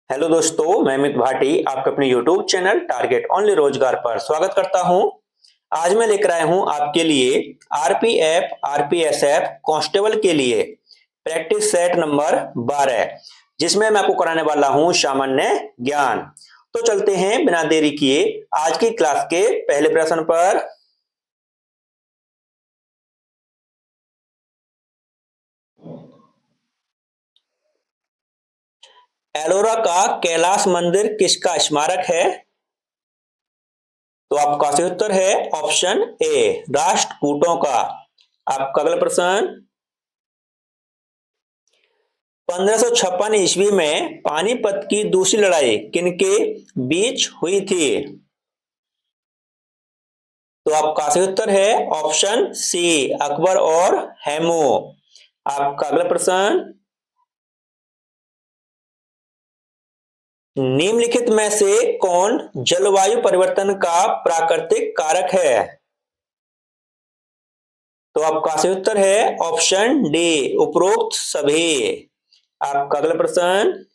Hello दोस्तों, मैं अमित भाटी आपके अपने यूट्यूब चैनल टारगेट ओनली रोजगार पर स्वागत करता हूं। आज मैं लेकर आया हूं आपके लिए आरपीएफ आरपीएसएफ कांस्टेबल के लिए प्रैक्टिस सेट नंबर 12, जिसमें मैं आपको कराने वाला हूं सामान्य ज्ञान। तो चलते हैं बिना देरी किए आज की क्लास के पहले प्रश्न पर। एलोरा का कैलाश मंदिर किसका स्मारक है? तो आपका सही उत्तर है ऑप्शन ए, राष्ट्रकूटों का। आपका अगला प्रश्न, 1556 ईस्वी में पानीपत की दूसरी लड़ाई किनके बीच हुई थी? तो आपका सही उत्तर है ऑप्शन सी, अकबर और हेमू। आपका अगला प्रश्न, निम्नलिखित में से कौन जलवायु परिवर्तन का प्राकृतिक कारक है? तो आपका सही उत्तर है ऑप्शन डी, उपरोक्त सभी। आपका अगला प्रश्न,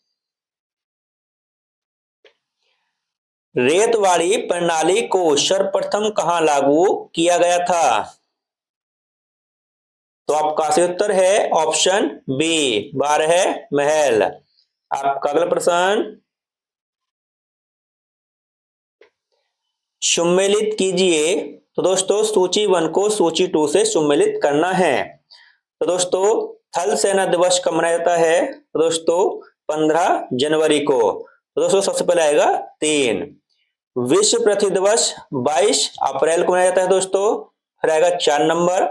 रेतवाड़ी प्रणाली को सर्वप्रथम कहां लागू किया गया था? तो आपका सही उत्तर है ऑप्शन बी, बारह महल। आपका अगला प्रश्न, सुमेलित कीजिए। तो दोस्तों सूची 1 को सूची 2 से सुमेलित करना है। तो दोस्तों थल सेना दिवस कब मनाया जाता है? तो दोस्तों 15 जनवरी को। तो दोस्तों सबसे पहले आएगा 3। विश्व पृथ्वी दिवस 22 अप्रैल को मनाया जाता है दोस्तों। फिर आएगा 4 नंबर।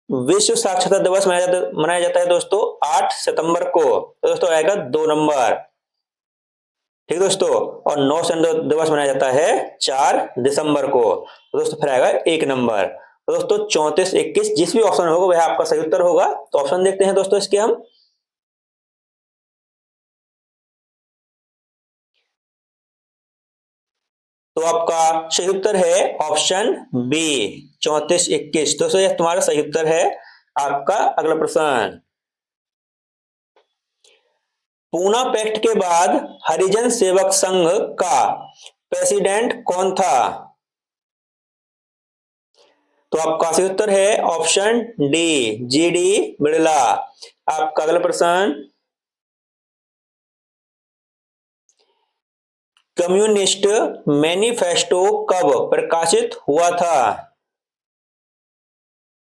विश्व साक्षरता दिवस मनाया जाता है दोस्तों 8 सितंबर को। तो दोस्तों आएगा 2 नंबर। ठीक दोस्तों, और नौ सैनिक दिवस मनाया जाता है 4 दिसंबर को। तो दोस्तों फिर आएगा 1 नंबर। तो दोस्तों 34 21 जिस भी ऑप्शन होगा वह आपका सही उत्तर होगा। तो ऑप्शन देखते हैं दोस्तों इसके हम। तो आपका सही उत्तर है ऑप्शन बी, 34 21। दोस्तों यह तुम्हारा सही उत्तर है। आपका अगला प्रश्न, पूना पैक्ट के बाद हरिजन सेवक संघ का प्रेसिडेंट कौन था? तो आपका सही उत्तर है ऑप्शन डी, जीडी बिड़ला। आपका अगला प्रश्न, कम्युनिस्ट मैनिफेस्टो कब प्रकाशित हुआ था?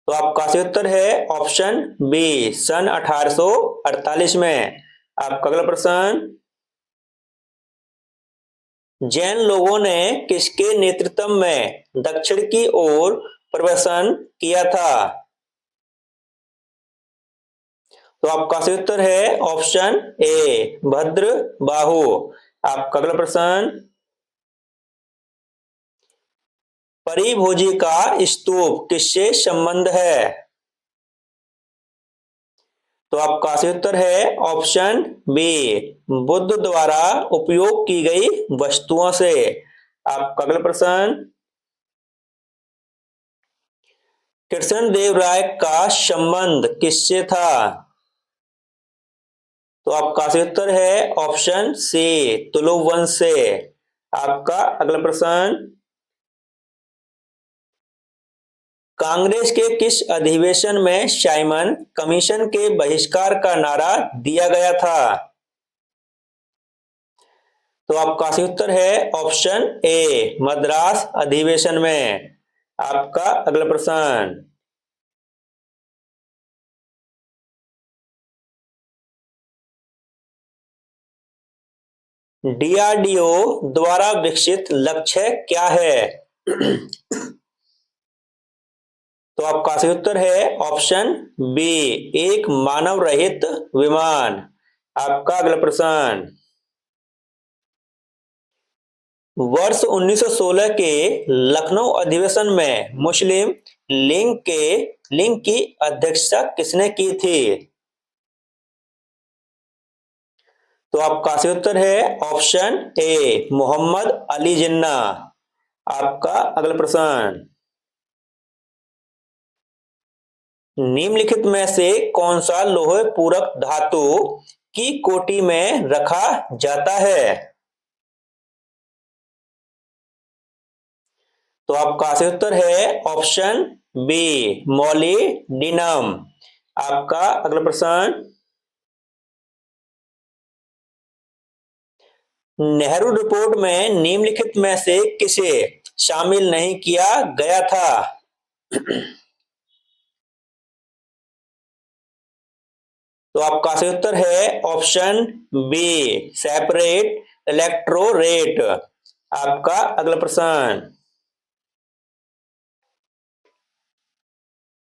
तो आपका सही उत्तर है ऑप्शन बी, सन 1848 में। आपका अगला प्रश्न, जैन लोगों ने किसके नेतृत्व में दक्षिण की ओर प्रवेशन किया था? तो आपका सही उत्तर है ऑप्शन ए, भद्र बाहु। आपका अगला प्रश्न, परिभोजी का स्तूप किससे संबंध है? तो आपका सही उत्तर है ऑप्शन बी, बुद्ध द्वारा उपयोग की गई वस्तुओं से। आपका अगला प्रश्न, कृष्णदेव राय का संबंध किससे था? तो आपका सही उत्तर है ऑप्शन सी, तुलु वंश से। आपका अगला प्रश्न, कांग्रेस के किस अधिवेशन में साइमन कमीशन के बहिष्कार का नारा दिया गया था? तो आपका सही उत्तर है ऑप्शन ए, मद्रास अधिवेशन में। आपका अगला प्रश्न, डीआरडीओ द्वारा विकसित लक्ष्य क्या है? तो आपका सही उत्तर है ऑप्शन बी, एक मानव रहित विमान। आपका अगला प्रश्न, वर्ष 1916 के लखनऊ अधिवेशन में मुस्लिम लीग की अध्यक्षता किसने की थी? तो आपका सही उत्तर है ऑप्शन ए, मोहम्मद अली जिन्ना। आपका अगला प्रश्न, निम्नलिखित में से कौन सा लोह पूरक धातु की कोटि में रखा जाता है? तो आपका सही उत्तर है ऑप्शन बी, मोलिडिनम। आपका अगला प्रश्न, नेहरू रिपोर्ट में निम्नलिखित में से किसे शामिल नहीं किया गया था? तो आपका सही उत्तर है ऑप्शन बी, सेपरेट इलेक्ट्रोरेट। आपका अगला प्रश्न,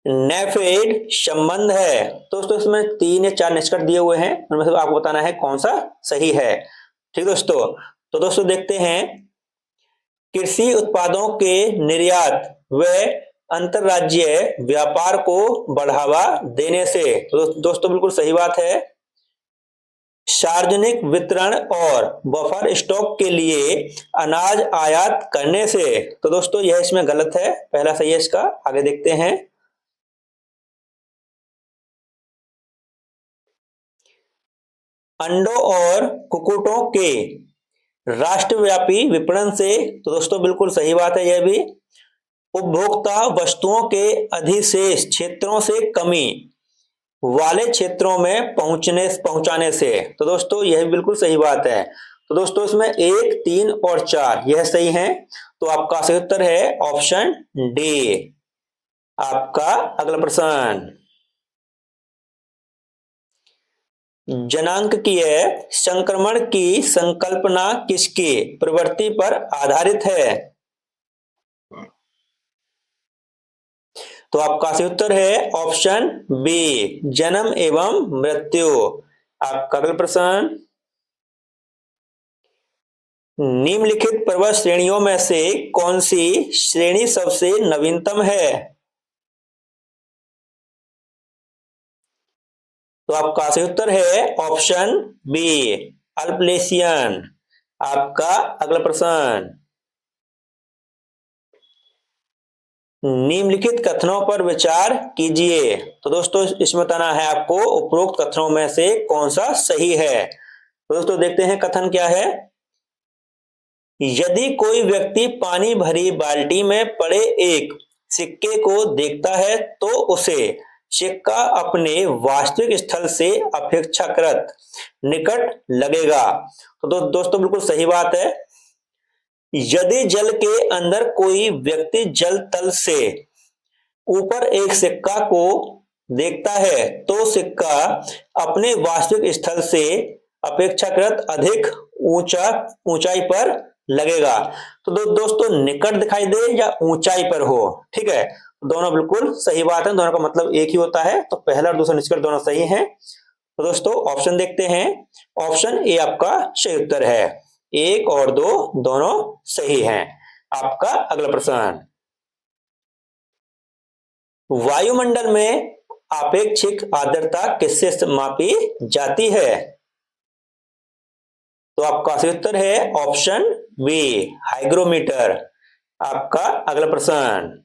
नेफेड संबंध है। तो दोस्तों इसमें 3 या 4 निष्कर्ष दिए हुए हैं, उनमें से आपको बताना है कौन सा सही है। ठीक दोस्तों, तो दोस्तों देखते हैं, कृषि उत्पादों के निर्यात व अंतरराज्यीय व्यापार को बढ़ावा देने से। तो दोस्तों बिल्कुल सही बात है। सार्वजनिक वितरण और बफर स्टॉक के लिए अनाज आयात करने से। तो दोस्तों यह इसमें गलत है, पहला सही है इसका। आगे देखते हैं, अंडों और कुक्कुटों के राष्ट्रव्यापी विपणन से। तो दोस्तों बिल्कुल सही बात है यह भी। उपभोक्ता वस्तुओं के अधिशेष क्षेत्रों से कमी वाले क्षेत्रों में पहुंचाने से। तो दोस्तों यह भी बिल्कुल सही बात है। तो दोस्तों इसमें 1, 3 और 4 यह सही है। तो आपका सही उत्तर है ऑप्शन डी। आपका अगला प्रश्न, जनांकीय संक्रमण की संकल्पना किसकी प्रवृत्ति पर आधारित है? तो आपका सही उत्तर है ऑप्शन बी, जन्म एवं मृत्यु। आपका अगला प्रश्न, निम्नलिखित पर्वत श्रेणियों में से कौन सी श्रेणी सबसे नवीनतम है? तो आपका सही उत्तर है ऑप्शन बी, अल्पलेशियन। आपका अगला प्रश्न, निम्नलिखित कथनों पर विचार कीजिए। तो दोस्तों इसमें बताना है आपको उपरोक्त कथनों में से कौन सा सही है। तो दोस्तों देखते हैं कथन क्या है। यदि कोई व्यक्ति पानी भरी बाल्टी में पड़े एक सिक्के को देखता है तो उसे सिक्का अपने वास्तविक स्थल से अपेक्षाकृत निकट लगेगा। तो दोस्तों बिल्कुल सही बात है। यदि जल के अंदर कोई व्यक्ति जल तल से ऊपर एक सिक्का को देखता है तो सिक्का अपने वास्तविक स्थल से अपेक्षाकृत अधिक ऊंचाई पर लगेगा। तो दोस्तों निकट दिखाई दे या ऊंचाई पर हो, ठीक है, दोनों बिल्कुल सही बात है, दोनों का मतलब एक ही होता है। तो पहला और दूसरा निष्कर्ष दोनों सही हैं। तो दोस्तों ऑप्शन देखते हैं, ऑप्शन ए आपका सही उत्तर है। 1 और 2 दोनों सही हैं। आपका अगला प्रश्न, वायुमंडल में आपेक्षिक आर्द्रता किससे मापी जाती है? तो आपका सही उत्तर है ऑप्शन बी, हाइग्रोमीटर। आपका अगला प्रश्न,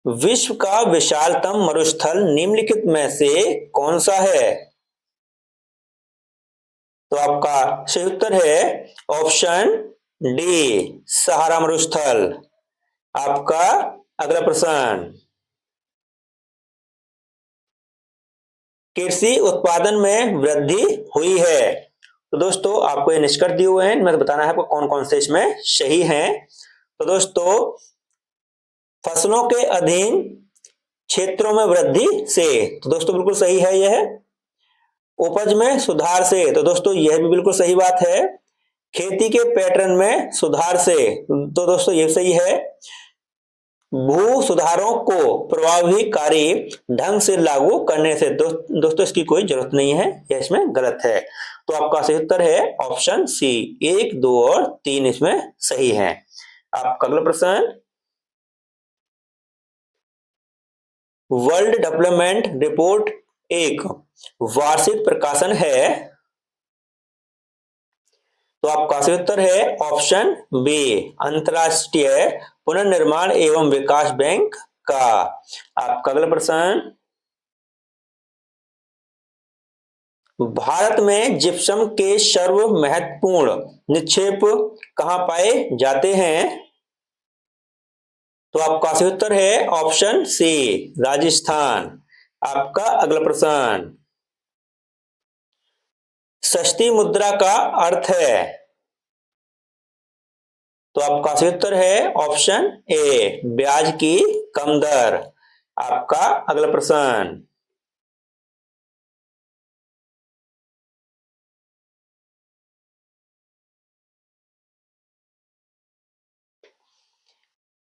विश्व का विशालतम मरुस्थल निम्नलिखित में से कौन सा है? तो आपका सही उत्तर है ऑप्शन डी, सहारा मरुस्थल। आपका अगला प्रश्न, कृषि उत्पादन में वृद्धि हुई है। तो दोस्तों आपको ये निष्कर्ष दिए हुए हैं, इनमें बताना है आपको कौन कौन से इसमें सही हैं। तो दोस्तों फसलों के अधीन क्षेत्रों में वृद्धि से। तो दोस्तों बिल्कुल सही है यह। उपज में सुधार से। तो दोस्तों यह भी बिल्कुल सही बात है। खेती के पैटर्न में सुधार से। तो दोस्तों यह सही है। भू सुधारों को प्रभावकारी ढंग से लागू करने से। दोस्तों इसकी कोई जरूरत नहीं है, यह इसमें गलत है। तो आपका सही उत्तर है ऑप्शन सी, 1, 2 और 3 इसमें सही है। आपका अगला प्रश्न, वर्ल्ड डेवलपमेंट रिपोर्ट एक वार्षिक प्रकाशन है। तो आपका सही उत्तर है ऑप्शन बी, अंतरराष्ट्रीय पुनर्निर्माण एवं विकास बैंक का। आपका अगला प्रश्न, भारत में जिप्सम के सर्व महत्वपूर्ण निक्षेप कहाँ पाए जाते हैं? तो आपका सही उत्तर है ऑप्शन सी, राजस्थान। आपका अगला प्रश्न, सस्ती मुद्रा का अर्थ है? तो आपका सही उत्तर है ऑप्शन ए, ब्याज की कम दर। आपका अगला प्रश्न,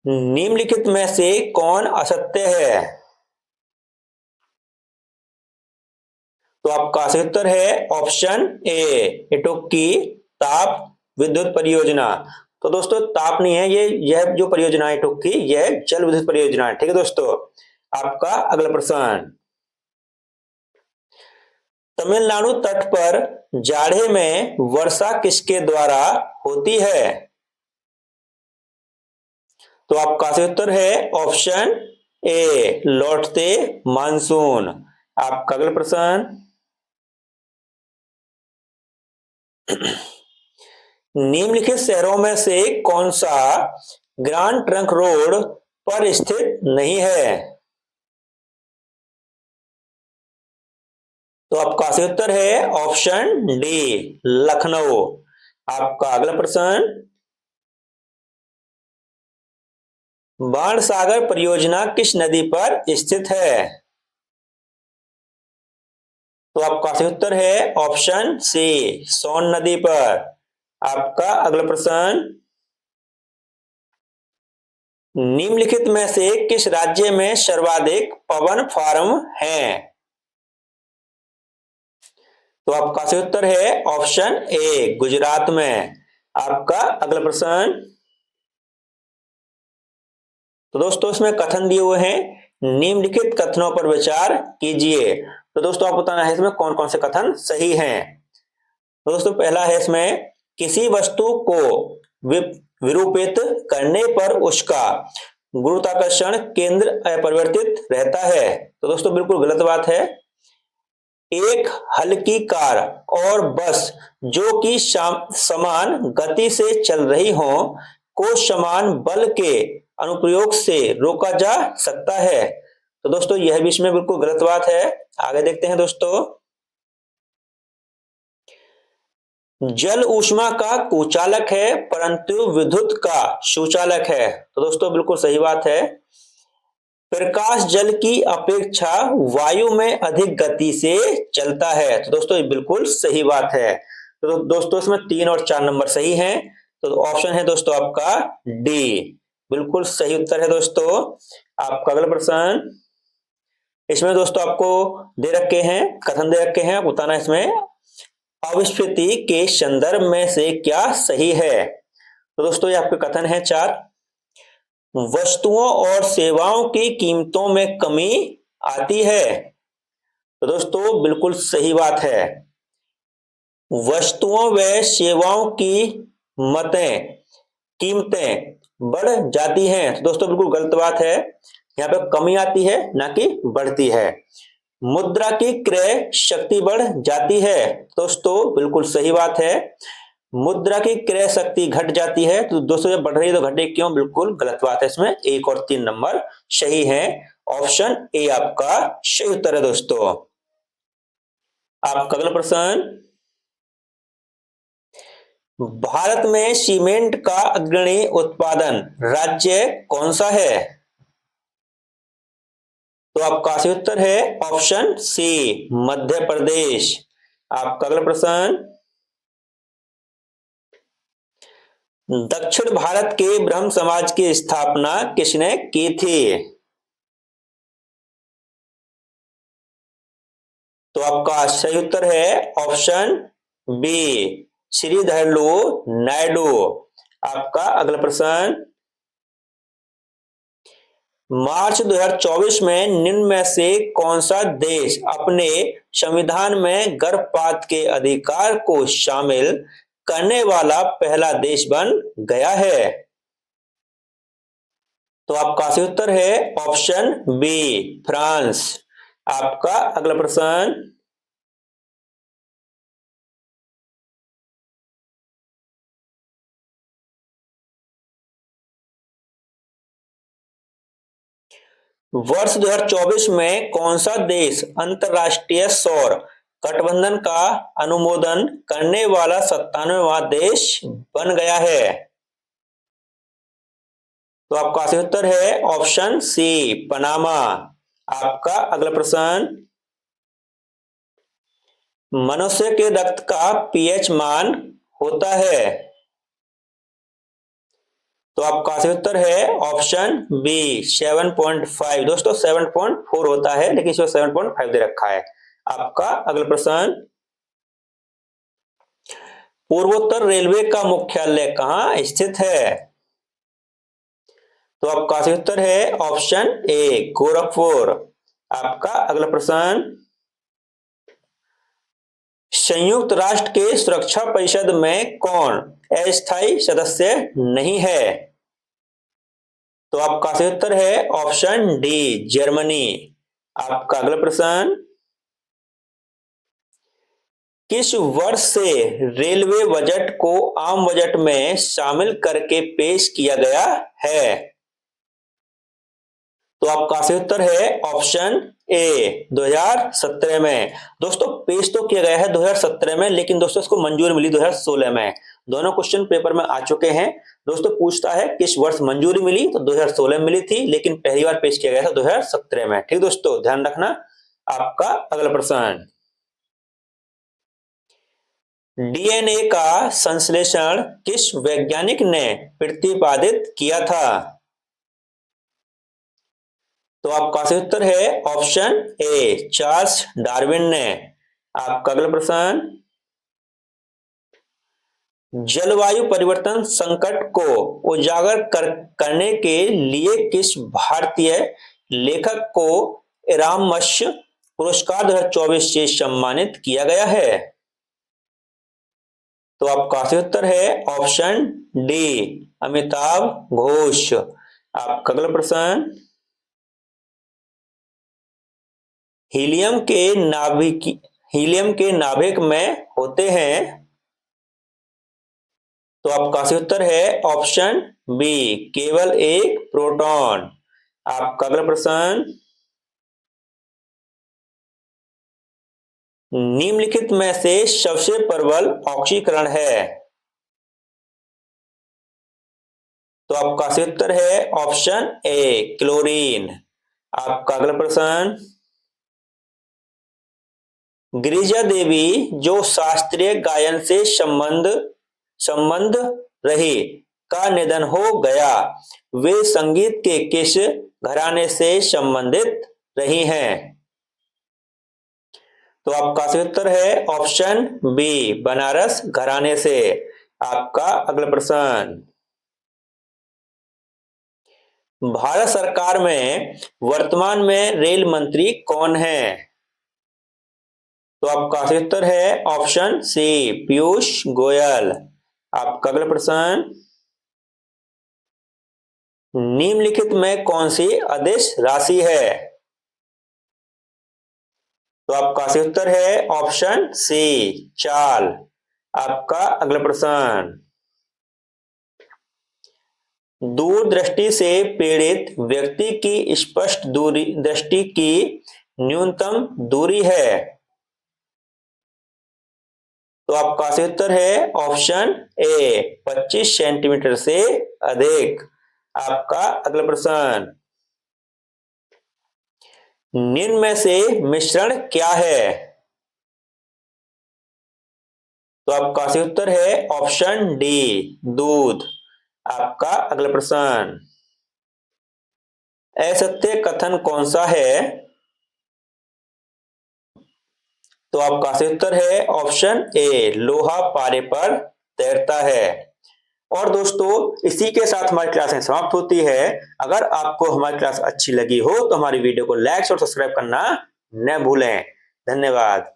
निम्नलिखित में से कौन असत्य है? तो आपका सही उत्तर है ऑप्शन ए, इटोक्की ताप विद्युत परियोजना। तो दोस्तों ताप नहीं है ये, यह जो परियोजना है इटोक्की, यह जल विद्युत परियोजना है। ठीक है दोस्तों। आपका अगला प्रश्न, तमिलनाडु तट पर जाड़े में वर्षा किसके द्वारा होती है? तो आपका सही उत्तर है ऑप्शन ए, लौटते मानसून। आपका अगला प्रश्न, निम्नलिखित शहरों में से कौन सा ग्रांड ट्रंक रोड पर स्थित नहीं है? तो आपका सही उत्तर है ऑप्शन डी, लखनऊ। आपका अगला प्रश्न, बाणसागर परियोजना किस नदी पर स्थित है? तो आपका सही उत्तर है ऑप्शन सी, सोन नदी पर। आपका अगला प्रश्न, निम्नलिखित में से किस राज्य में सर्वाधिक पवन फार्म हैं? तो आपका सही उत्तर है ऑप्शन ए, गुजरात में। आपका अगला प्रश्न, तो दोस्तों इसमें कथन दिए हुए हैं, निम्नलिखित कथनों पर विचार कीजिए। तो दोस्तों आप बताना है इसमें कौन कौन से कथन सही हैं। तो दोस्तों पहला है इसमें, किसी वस्तु को विरूपित करने पर उसका गुरुत्वाकर्षण केंद्र अपरिवर्तित रहता है। तो दोस्तों बिल्कुल गलत बात है। एक हल्की कार और बस जो कि समान गति से चल रही हो को समान बल के अनुप्रयोग से रोका जा सकता है। तो दोस्तों यह भी इसमें बिल्कुल गलत बात है। आगे देखते हैं दोस्तों, जल ऊष्मा का कुचालक है परंतु विद्युत का सुचालक है। तो दोस्तों बिल्कुल सही बात है। प्रकाश जल की अपेक्षा वायु में अधिक गति से चलता है। तो दोस्तों ये बिल्कुल सही बात है। तो दोस्तों इसमें 3 और 4 नंबर सही हैं। तो ऑप्शन है दोस्तों आपका डी, बिल्कुल सही उत्तर है दोस्तों। आपका अगला प्रश्न, इसमें दोस्तों आपको दे रखे हैं, कथन दे रखे हैं, आप बताना इसमें अविस्फीति के संदर्भ में से क्या सही है। तो दोस्तों ये आपके कथन है 4, वस्तुओं और सेवाओं की कीमतों में कमी आती है। तो दोस्तों बिल्कुल सही बात है। वस्तुओं व सेवाओं की मतें कीमतें बढ़ जाती हैं। तो दोस्तों बिल्कुल गलत बात है, यहाँ पे कमी आती है ना कि बढ़ती है। मुद्रा की क्रय शक्ति बढ़ जाती है। दोस्तों बिल्कुल सही बात है, मुद्रा की क्रय शक्ति घट जाती है। तो दोस्तों जब बढ़ रही है तो घटे क्यों, बिल्कुल गलत बात है। इसमें 1 और 3 नंबर सही है। ऑप्शन ए आपका सही उत्तर है दोस्तों। आपका अगला प्रश्न, भारत में सीमेंट का अग्रणी उत्पादन राज्य कौन सा है? तो आपका सही उत्तर है ऑप्शन सी, मध्य प्रदेश। आपका अगला प्रश्न, दक्षिण भारत के ब्रह्म समाज की स्थापना किसने की थी? तो आपका सही उत्तर है ऑप्शन बी, श्रीधरलू नायडू। आपका अगला प्रश्न, मार्च 2024 में निम्न में से कौन सा देश अपने संविधान में गर्भपात के अधिकार को शामिल करने वाला पहला देश बन गया है? तो आपका सही उत्तर है ऑप्शन बी, फ्रांस। आपका अगला प्रश्न, वर्ष 2024 में कौन सा देश अंतरराष्ट्रीय सौर गठबंधन का अनुमोदन करने वाला 97वां देश बन गया है? तो आपका सही उत्तर है ऑप्शन सी, पनामा। आपका अगला प्रश्न, मनुष्य के रक्त का पीएच मान होता है? तो आपका सही उत्तर है ऑप्शन बी, 7.5। दोस्तों 7.4 होता है, लेकिन इसमें 7.5 दे रखा है। आपका अगला प्रश्न, पूर्वोत्तर रेलवे का मुख्यालय कहां स्थित है? तो आपका सही उत्तर है ऑप्शन ए, गोरखपुर। आपका अगला प्रश्न, संयुक्त राष्ट्र के सुरक्षा परिषद में कौन अस्थायी सदस्य नहीं है? तो आपका सही उत्तर है ऑप्शन डी, जर्मनी। आपका अगला प्रश्न, किस वर्ष से रेलवे बजट को आम बजट में शामिल करके पेश किया गया है? तो आपका सही उत्तर है ऑप्शन ए, 2017 में। दोस्तों पेश तो किया गया है 2017 में, लेकिन दोस्तों इसको मंजूरी मिली 2016 में। दोनों क्वेश्चन पेपर में आ चुके हैं। दोस्तों पूछता है किस वर्ष मंजूरी मिली, तो 2016 में मिली थी, लेकिन पहली बार पेश किया गया था 2017 में। ठीक दोस्तों, ध्यान रखना। आपका अगला प्रश्न, डीएनए का संश्लेषण किस वैज्ञानिक ने प्रतिपादित किया था? तो आपका सही उत्तर है ऑप्शन ए, चार्ल्स डार्विन ने। आपका अगला प्रश्न, जलवायु परिवर्तन संकट को उजागर करने के लिए किस भारतीय लेखक को इरामस पुरस्कार 2024 से सम्मानित किया गया है? तो आपका सही उत्तर है ऑप्शन डी, अमिताभ घोष। आपका अगला प्रश्न, हीलियम के नाभिक में होते हैं? तो आपका सही उत्तर है ऑप्शन बी, केवल एक प्रोटॉन। आपका अगला प्रश्न, निम्नलिखित में से सबसे प्रबल ऑक्सीकरण है? तो आपका सही उत्तर है ऑप्शन ए, क्लोरीन। आपका अगला प्रश्न, गिरिजा देवी जो शास्त्रीय गायन से संबंध रही का निधन हो गया, वे संगीत के किस घराने से संबंधित रही हैं? तो आपका सही उत्तर है ऑप्शन बी, बनारस घराने से। आपका अगला प्रश्न, भारत सरकार में वर्तमान में रेल मंत्री कौन है? तो आपका सही उत्तर है ऑप्शन सी, पीयूष गोयल। आपका अगला प्रश्न, निम्नलिखित में कौन सी अदिश राशि है? तो आपका सही उत्तर है ऑप्शन सी, चाल। आपका अगला प्रश्न, दूरदृष्टि से पीड़ित व्यक्ति की स्पष्ट दृष्टि की न्यूनतम दूरी है? तो आपका सही उत्तर है ऑप्शन ए, 25 सेंटीमीटर से अधिक। आपका अगला प्रश्न, निम्न में से मिश्रण क्या है? तो आपका सही उत्तर है ऑप्शन डी, दूध। आपका अगला प्रश्न, असत्य कथन कौन सा है? तो आपका सही उत्तर है ऑप्शन ए, लोहा पारे पर तैरता है। और दोस्तों इसी के साथ हमारी क्लास समाप्त होती है। अगर आपको हमारी क्लास अच्छी लगी हो तो हमारी वीडियो को लाइक और सब्सक्राइब करना न भूलें। धन्यवाद।